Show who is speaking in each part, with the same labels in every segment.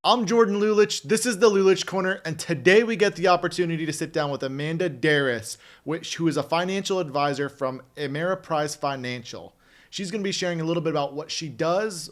Speaker 1: I'm Jordan Lulich. This is the Lulich Corner, and today we get the opportunity to sit down with Amanda Darress, who is a financial advisor from Ameriprise Financial. She's going to be sharing a little bit about what she does,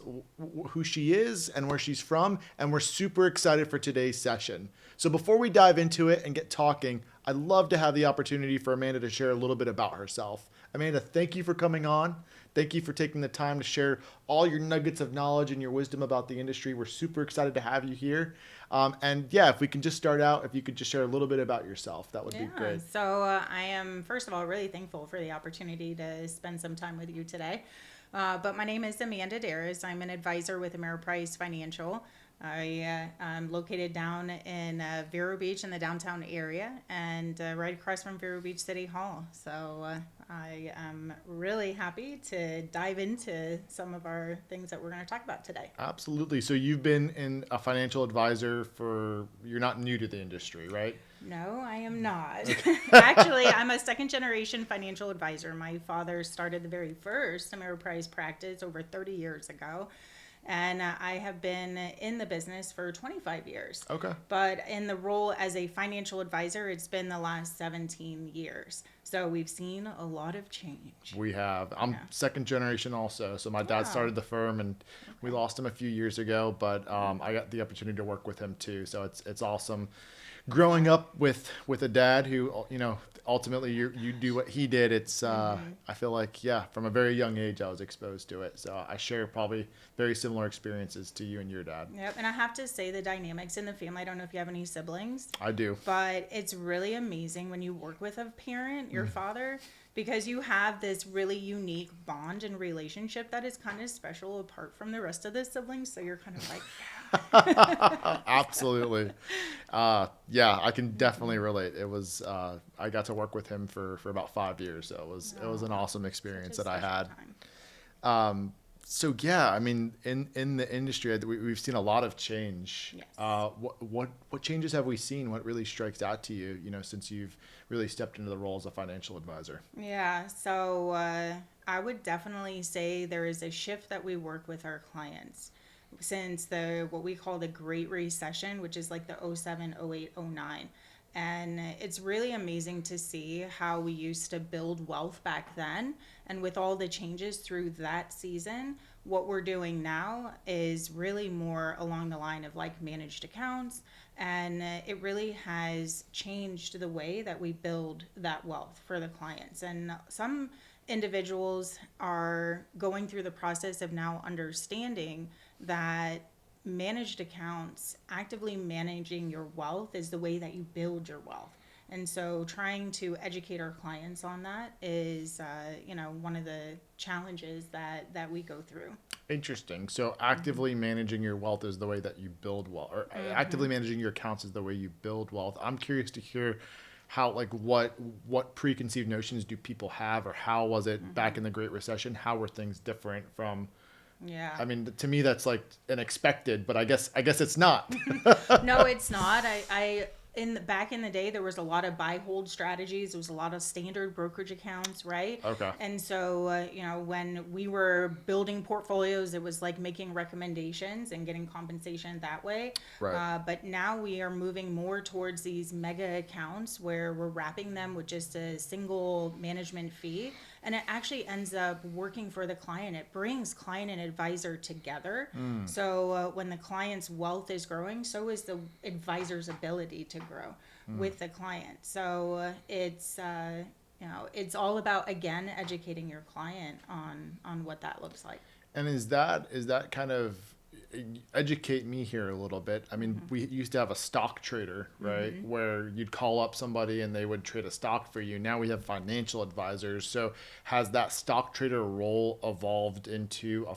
Speaker 1: who she is, and where she's from, and we're super excited for today's session. So before we dive into it and get talking, I'd love to have the opportunity for Amanda to share a little bit about herself. Amanda, thank you for coming on. Thank you for taking the time to share all your nuggets of knowledge and your wisdom about the industry. We're super excited to have you here. And yeah, if we can just start out, if you could just share a little bit about yourself, that would be great.
Speaker 2: So I am, first of all, really thankful for the opportunity to spend some time with you today. But my name is Amanda Darress. I'm an advisor with Ameriprise Financial. I am located down in Vero Beach in the downtown area and right across from Vero Beach City Hall. So I am really happy to dive into some of our things that we're going to talk about today.
Speaker 1: Absolutely. So you've been a financial advisor you're not new to the industry, right?
Speaker 2: No, I am not. Actually, I'm a second generation financial advisor. My father started the very first Ameriprise practice over 30 years ago. And I have been in the business for 25 years.
Speaker 1: Okay.
Speaker 2: But in the role as a financial advisor, it's been the last 17 years. So we've seen a lot of change.
Speaker 1: We have. I'm second generation also. So my dad started the firm and we lost him a few years ago, but I got the opportunity to work with him too. So it's awesome. Growing up with a dad who, ultimately you do what he did. It's I feel like, from a very young age I was exposed to it. So I share probably very similar experiences to you and your dad.
Speaker 2: Yep. And I have to say the dynamics in the family, I don't know if you have any siblings.
Speaker 1: I do.
Speaker 2: But it's really amazing when you work with a parent, your father, because you have this really unique bond and relationship that is kind of special apart from the rest of the siblings. So you're kind of like,
Speaker 1: Absolutely. I can definitely relate. It was, I got to work with him for about 5 years. So it was an awesome experience that I had. In the industry, we've seen a lot of change.
Speaker 2: Yes.
Speaker 1: What changes have we seen? What really strikes out to you, since you've really stepped into the role as a financial advisor?
Speaker 2: Yeah. So I would definitely say there is a shift that we work with our clients since what we call the Great Recession, which is like the 07, 08, 09. And it's really amazing to see how we used to build wealth back then. And with all the changes through that season, what we're doing now is really more along the line of like managed accounts. And it really has changed the way that we build that wealth for the clients. And some individuals are going through the process of now understanding that managed accounts, actively managing your wealth is the way that you build your wealth. And so trying to educate our clients on that is, one of the challenges that we go through.
Speaker 1: Interesting. So actively managing your wealth is the way that you build wealth, or actively managing your accounts is the way you build wealth. I'm curious to hear how, what preconceived notions do people have, or how was it back in the Great Recession? How were things different from?
Speaker 2: Yeah.
Speaker 1: I mean, to me, that's like unexpected, but I guess it's not.
Speaker 2: No, it's not. Back in the day, there was a lot of buy hold strategies. There was a lot of standard brokerage accounts, right?
Speaker 1: Okay.
Speaker 2: And so, when we were building portfolios, it was like making recommendations and getting compensation that way.
Speaker 1: Right.
Speaker 2: But now we are moving more towards these mega accounts where we're wrapping them with just a single management fee. And it actually ends up working for the client. It brings client and advisor together. So when the client's wealth is growing, so is the advisor's ability to grow with the client. So it's all about, again, educating your client on what that looks like.
Speaker 1: And is that kind of, educate me here a little bit. I mean, we used to have a stock trader, right? Where you'd call up somebody and they would trade a stock for you. Now we have financial advisors. So has that stock trader role evolved into a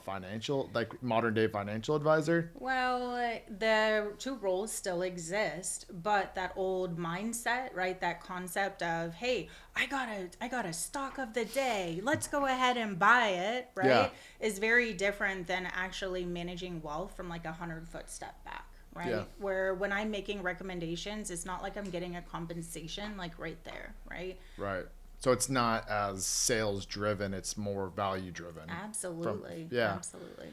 Speaker 1: modern day financial advisor?
Speaker 2: Well, the two roles still exist, but that old mindset, right? That concept of, hey, I got a stock of the day. Let's go ahead and buy it, right?
Speaker 1: Yeah.
Speaker 2: Is very different than actually managing wealth from like 100-foot step back, right?
Speaker 1: Yeah.
Speaker 2: Where when I'm making recommendations, it's not like I'm getting a compensation like right there, right?
Speaker 1: Right. So it's not as sales driven, it's more value driven.
Speaker 2: Absolutely.
Speaker 1: Yeah.
Speaker 2: Absolutely.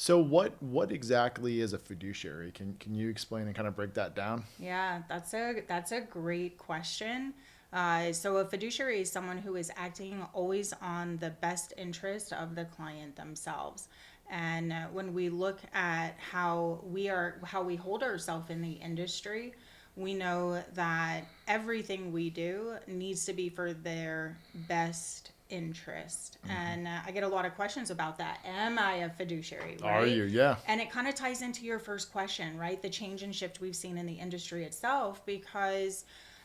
Speaker 1: So what exactly is a fiduciary? Can you explain and kind of break that down?
Speaker 2: Yeah, that's a great question. So a fiduciary is someone who is acting always on the best interest of the client themselves. And when we look at how we hold ourselves in the industry, we know that everything we do needs to be for their best interest. And I get a lot of questions about that. Am I a fiduciary,
Speaker 1: Are
Speaker 2: right?
Speaker 1: you? Yeah.
Speaker 2: And it kind of ties into your first question, right? The change and shift we've seen in the industry itself, because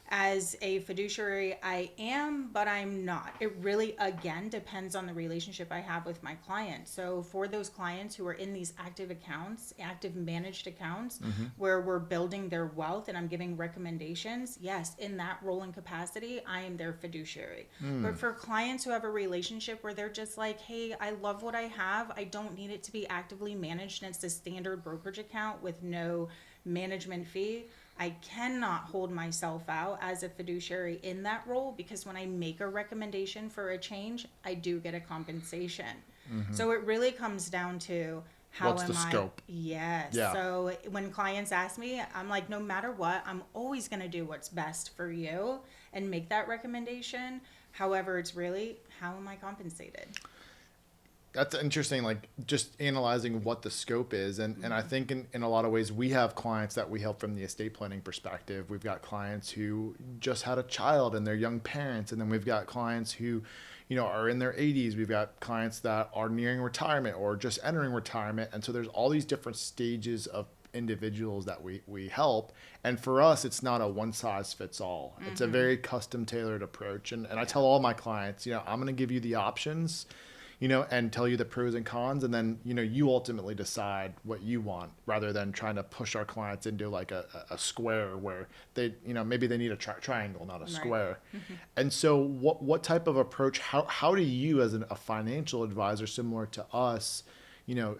Speaker 2: as a fiduciary, I am, but I'm not. It really, again, depends on the relationship I have with my client. So, for those clients who are in these active accounts, active managed accounts, where we're building their wealth and I'm giving recommendations, yes, in that role and capacity, I am their fiduciary. But for clients who have a relationship where they're just like, hey, I love what I have, I don't need it to be actively managed, and it's a standard brokerage account with no management fee, I cannot hold myself out as a fiduciary in that role, because when I make a recommendation for a change, I do get a compensation. So it really comes down to how
Speaker 1: What's the
Speaker 2: am I?
Speaker 1: scope?
Speaker 2: Yes.
Speaker 1: Yeah.
Speaker 2: So when clients ask me, I'm like, no matter what, I'm always going to do what's best for you and make that recommendation. However, it's really, how am I compensated?
Speaker 1: That's interesting, like just analyzing what the scope is. And I think in a lot of ways, we have clients that we help from the estate planning perspective. We've got clients who just had a child and they're young parents. And then we've got clients who, are in their 80s. We've got clients that are nearing retirement or just entering retirement. And so there's all these different stages of individuals that we help. And for us, it's not a one size fits all. It's a very custom tailored approach. And I tell all my clients, I'm going to give you the options, and tell you the pros and cons. And then, you ultimately decide what you want, rather than trying to push our clients into like a square where they, maybe they need a triangle, not a
Speaker 2: Right.
Speaker 1: square. And so what type of approach, how do you as a financial advisor, similar to us,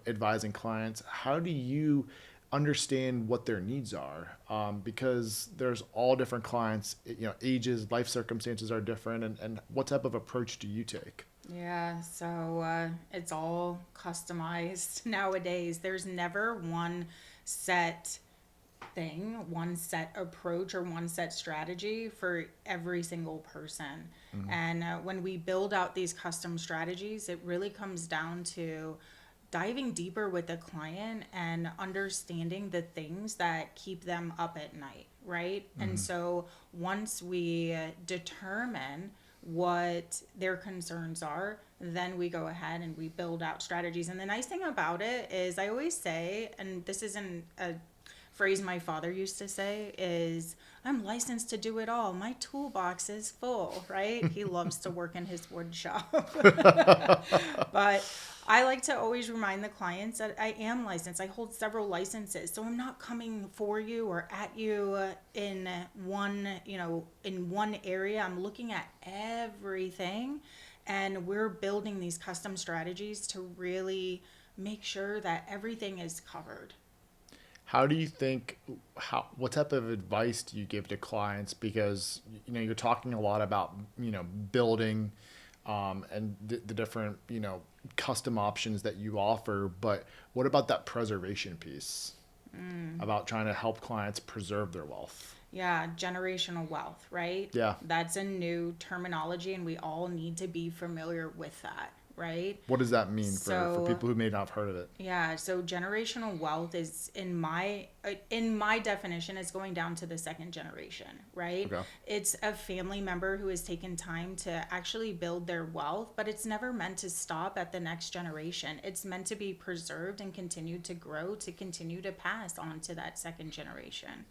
Speaker 1: advising clients, how do you understand what their needs are? Because there's all different clients, ages, life circumstances are different. And what type of approach do you take?
Speaker 2: Yeah, so it's all customized nowadays. There's never one set one set approach, or one set strategy for every single person. And when we build out these custom strategies, it really comes down to diving deeper with the client and understanding the things that keep them up at night, right? And so once we determine what their concerns are, then we go ahead and we build out strategies. And the nice thing about it is, I always say, and this isn't a phrase my father used to say, is I'm licensed to do it all. My toolbox is full, right? He loves to work in his wood shop. But I like to always remind the clients that I am licensed. I hold several licenses. So I'm not coming for you or at you in one area. I'm looking at everything, and we're building these custom strategies to really make sure that everything is covered.
Speaker 1: How do you think, what type of advice do you give to clients? Because, you're talking a lot about, building, and the different, custom options that you offer, but what about that preservation piece, about trying to help clients preserve their wealth?
Speaker 2: Yeah, generational wealth, right?
Speaker 1: Yeah.
Speaker 2: That's a new terminology, and we all need to be familiar with that, right?
Speaker 1: What does that mean for
Speaker 2: So,
Speaker 1: people who may not have heard of it?
Speaker 2: yeah, so generational wealth is, in my definition, is going down to the second generation, right?
Speaker 1: Okay.
Speaker 2: It's a family member who has taken time to actually build their wealth, but it's never meant to stop at the next generation. It's meant to be preserved and continue to grow, to continue to pass on to that second generation.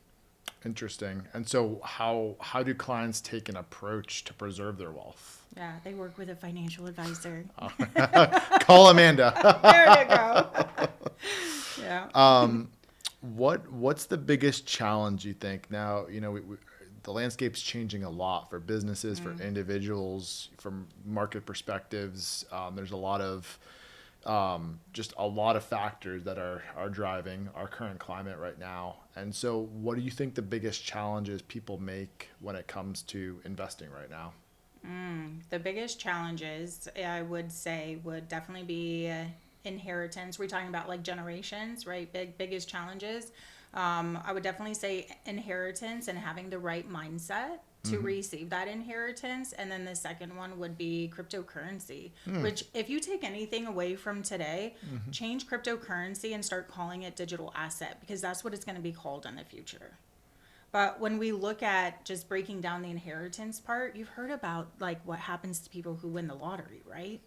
Speaker 1: Interesting. And so how do clients take an approach to preserve their wealth?
Speaker 2: Yeah, they work with a financial advisor.
Speaker 1: Call Amanda.
Speaker 2: There you go. Yeah.
Speaker 1: What's the biggest challenge you think now? The landscape's changing a lot for businesses, for individuals, from market perspectives. There's a lot of just a lot of factors that are driving our current climate right now. And so, what do you think the biggest challenges people make when it comes to investing right now?
Speaker 2: The biggest challenges, I would say, would definitely be inheritance, we're talking about like generations, right? Biggest challenges. I would definitely say inheritance and having the right mindset to receive that inheritance. And then the second one would be cryptocurrency, which if you take anything away from today, change cryptocurrency and start calling it digital asset, because that's what it's going to be called in the future. But when we look at just breaking down the inheritance part, you've heard about like what happens to people who win the lottery, right?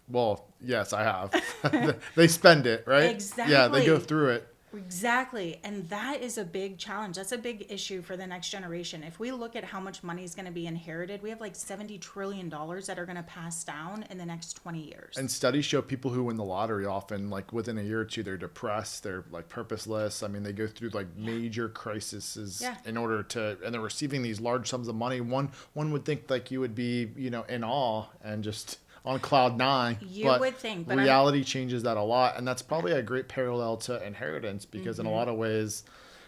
Speaker 1: Well, yes, I have. They spend it, right? Yeah, they go
Speaker 2: Exactly.
Speaker 1: through it.
Speaker 2: Exactly. And that is a big challenge. That's a big issue for the next generation. If we look at how much money is going to be inherited, we have like $70 trillion that are going to pass down in the next 20 years.
Speaker 1: And studies show people who win the lottery often, like within a year or two, they're depressed, they're like purposeless. I mean, they go through like major crises
Speaker 2: Yeah.
Speaker 1: in order to, and they're receiving these large sums of money. One would think like you would be, in awe and just on cloud nine,
Speaker 2: You
Speaker 1: but
Speaker 2: would think, but
Speaker 1: reality changes that a lot. And that's probably a great parallel to inheritance because in a lot of ways,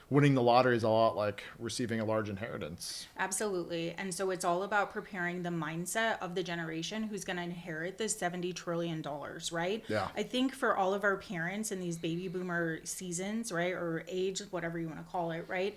Speaker 1: winning the lottery is a lot like receiving a large inheritance.
Speaker 2: absolutely. And so it's all about preparing the mindset of the generation who's going to inherit this $70 trillion, right?
Speaker 1: Yeah.
Speaker 2: I think for all of our parents in these baby boomer seasons, right, or age, whatever you want to call it, right?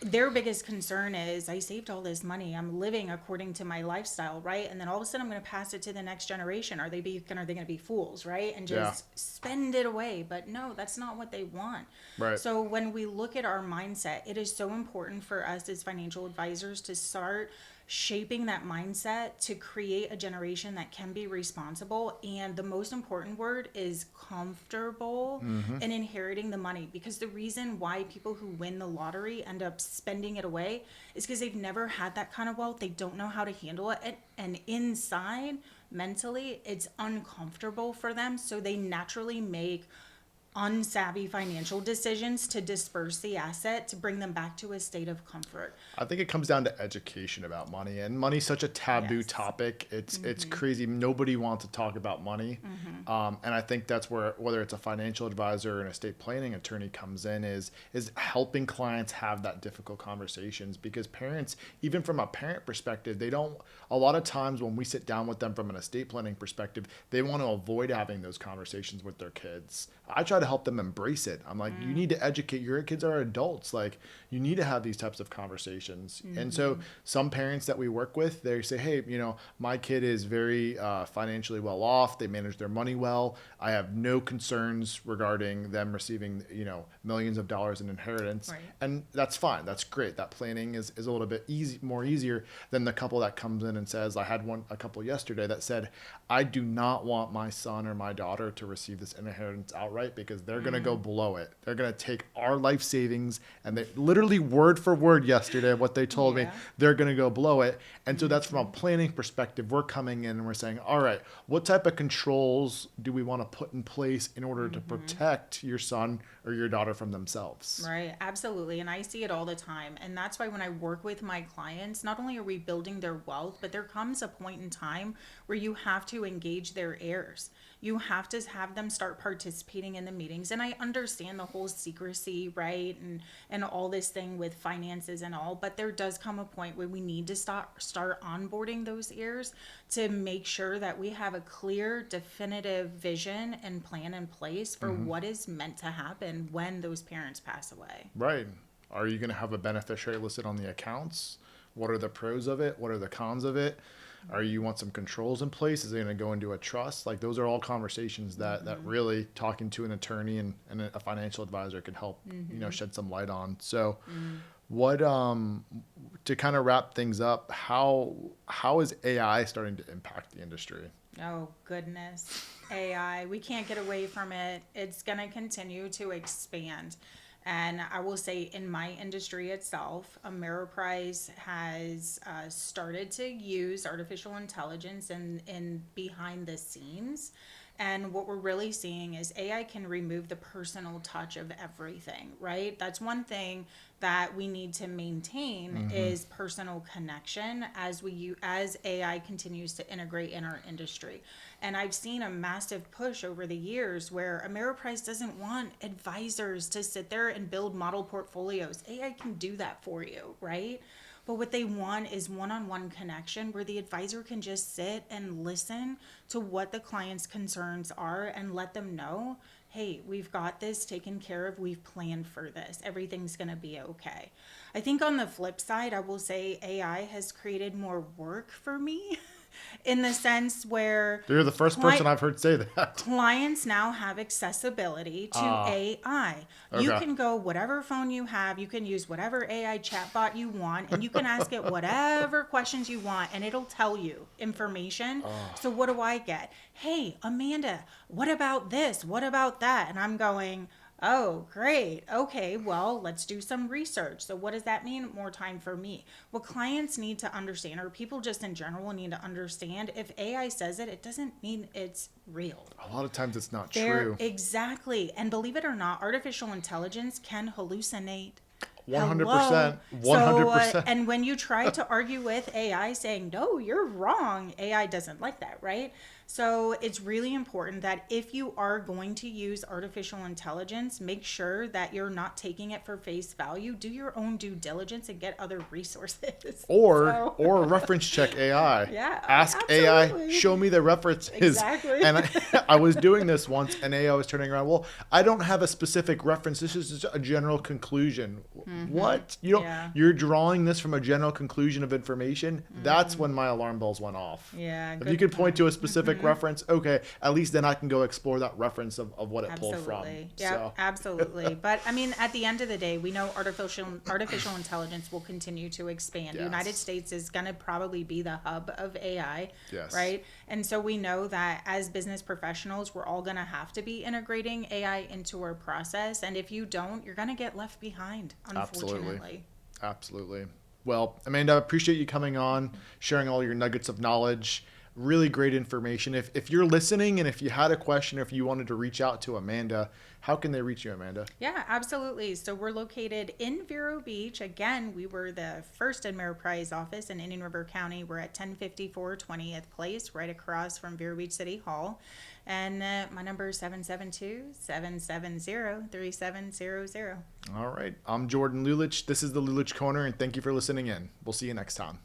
Speaker 2: Their biggest concern is I saved all this money. I'm living according to my lifestyle, right? And then all of a sudden I'm going to pass it to the next generation. Are they going to be fools, right? And just spend it away. But no, that's not what they want.
Speaker 1: Right.
Speaker 2: So when we look at our mindset, it is so important for us as financial advisors to start shaping that mindset to create a generation that can be responsible. And the most important word is comfortable in inheriting the money, because the reason why people who win the lottery end up spending it away is because they've never had that kind of wealth. They don't know how to handle it. And inside, mentally, it's uncomfortable for them. So they naturally make unsavvy financial decisions to disperse the asset to bring them back to a state of comfort.
Speaker 1: I think it comes down to education about money, and money's such a taboo
Speaker 2: Yes.
Speaker 1: topic. It's crazy. Nobody wants to talk about money, and I think that's where whether it's a financial advisor or an estate planning attorney comes in is helping clients have that difficult conversations, because parents, even from a parent perspective, they don't. A lot of times when we sit down with them from an estate planning perspective, they want to avoid having those conversations with their kids. I try to help them embrace it. I'm like, you need to educate, your kids are adults. Like, you need to have these types of conversations. And so some parents that we work with, they say, hey, my kid is very financially well off. They manage their money well. I have no concerns regarding them receiving, millions of dollars in inheritance.
Speaker 2: Right.
Speaker 1: And that's fine. That's great. That planning is a little bit easier than the couple that comes in and says, I had a couple yesterday that said, I do not want my son or my daughter to receive this inheritance outright because they're going to go blow it. They're going to take our life savings, and they literally word for word yesterday what they told me, they're going to go blow it. And so that's from a planning perspective. We're coming in and we're saying, all right, what type of controls do we want to put in place in order to protect your son or your daughter from themselves?
Speaker 2: Right, absolutely. And I see it all the time. And that's why when I work with my clients, not only are we building their wealth, but there comes a point in time where you have to engage their heirs. You have to have them start participating in the meetings. And I understand the whole secrecy, right? And all this thing with finances and all, but there does come a point where we need to start onboarding those heirs to make sure that we have a clear, definitive vision and plan in place for what is meant to happen when those parents pass away.
Speaker 1: Right. Are you going to have a beneficiary listed on the accounts? What are the pros of it? What are the cons of it? Or you want some controls in place? Is it going to go into a trust? Like, those are all conversations that really talking to an attorney and a financial advisor can help, shed some light on. So what, to kind of wrap things up, how is AI starting to impact the industry?
Speaker 2: Oh, goodness. AI, we can't get away from it. It's going to continue to expand. And I will say in my industry itself, Ameriprise has started to use artificial intelligence in behind the scenes. And what we're really seeing is AI can remove the personal touch of everything, right? That's one thing that we need to maintain is personal connection as AI continues to integrate in our industry. And I've seen a massive push over the years where Ameriprise doesn't want advisors to sit there and build model portfolios. AI can do that for you, right? But what they want is one-on-one connection where the advisor can just sit and listen to what the client's concerns are and let them know, hey, we've got this taken care of. We've planned for this. Everything's going to be okay. I think on the flip side, I will say AI has created more work for me in the sense where
Speaker 1: You're the first person I've heard say that.
Speaker 2: clients now have accessibility to AI. You
Speaker 1: Okay.
Speaker 2: can go whatever phone you have, you can use whatever AI chatbot you want, and you can ask it whatever questions you want, and it'll tell you information. So what do I get? Hey, Amanda, what about this? What about that? And I'm going, oh, great. Okay, well, let's do some research. So, what does that mean? More time for me. What clients need to understand, or people just in general need to understand, if AI says it, it doesn't mean it's real.
Speaker 1: A lot of times it's not
Speaker 2: They're
Speaker 1: true.
Speaker 2: exactly. And believe it or not, artificial intelligence can hallucinate.
Speaker 1: 100%.
Speaker 2: Hello.
Speaker 1: 100%.
Speaker 2: And when you try to argue with AI saying, no, you're wrong, AI doesn't like that, right? So it's really important that if you are going to use artificial intelligence, make sure that you're not taking it for face value. Do your own due diligence and get other resources.
Speaker 1: Or reference check AI.
Speaker 2: Yeah,
Speaker 1: Ask
Speaker 2: absolutely.
Speaker 1: AI, show me the references.
Speaker 2: Exactly.
Speaker 1: And I was doing this once, and AI was turning around. Well, I don't have a specific reference. This is just a general conclusion. What? You don't,
Speaker 2: Yeah.
Speaker 1: You're drawing this from a general conclusion of information. That's when my alarm bells went off.
Speaker 2: Yeah,
Speaker 1: If
Speaker 2: good
Speaker 1: you could point to a specific reference, okay, at least then I can go explore that reference of what it pulled from.
Speaker 2: Absolutely. Yeah,
Speaker 1: So.
Speaker 2: absolutely. But I mean, at the end of the day, we know artificial intelligence will continue to expand. The
Speaker 1: Yes.
Speaker 2: United States is going to probably be the hub of AI,
Speaker 1: Yes.
Speaker 2: right? And so we know that as business professionals, we're all going to have to be integrating AI into our process. And if you don't, you're going to get left behind, unfortunately.
Speaker 1: Absolutely. Well, Amanda, I appreciate you coming on, sharing all your nuggets of knowledge. Really great information. If you're listening and if you had a question or if you wanted to reach out to Amanda, how can they reach you, Amanda?
Speaker 2: Yeah, absolutely. So we're located in Vero Beach. Again, we were the first Ameriprise office in Indian River County. We're at 1054 20th Place, right across from Vero Beach City Hall. And my number is 772-770-3700.
Speaker 1: All right. I'm Jordan Lulich. This is the Lulich Corner, and thank you for listening in. We'll see you next time.